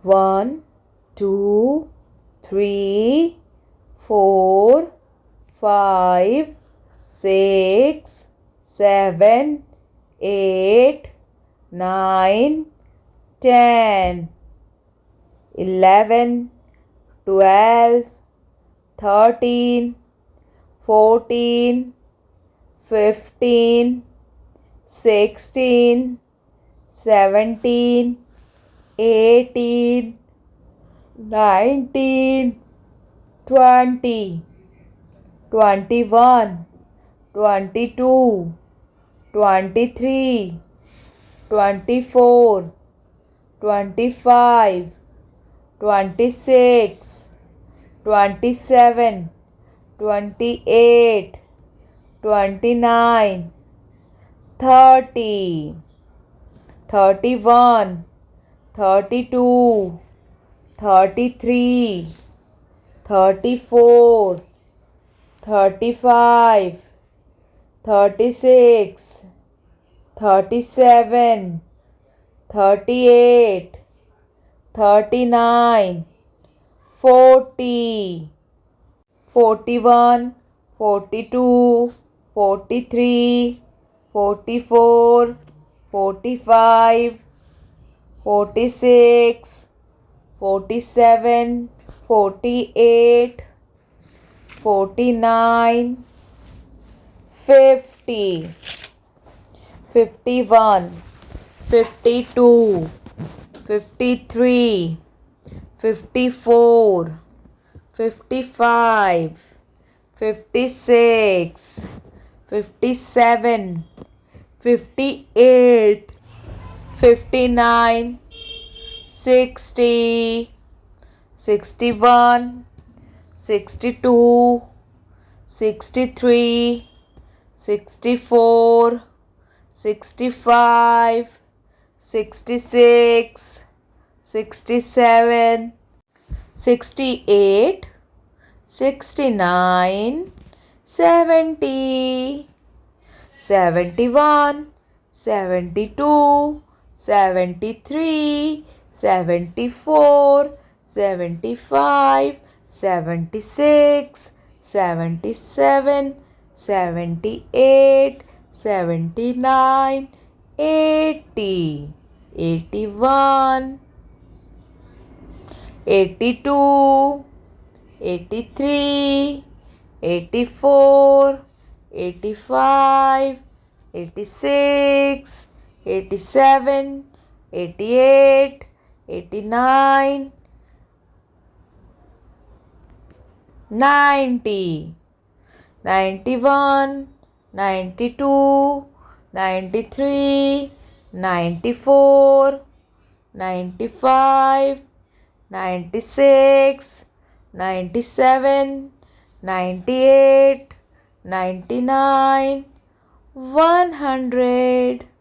1, 2, 3, 4, 5, 6, 7, 8, 9, 10, 11, 12, 13, 14, 15, 16, 17, 18, 19, 20, 21, 22, 23, 24, 25, 26, 27, 28, 29, 30, 31, 32, 33, 34, 35, 36, 37, 38, 39, 40, 41, 42, 43, 44, 45, 46, 47, 48, 49, 50, 51, 52, 53, 54, 55, 56, 57, 58, 59, 60, 61, 62, 63, 64, 65, 66, 67, 68, 69, 70, 71, 72, 73, 74, 75, 76, 77, 78, 79, 80, 81, 82, 83, 84, 85, 86, 87, 88, 89, 90, 91, 92, 93, 94, 95, 96, 97, 98, 99, 100.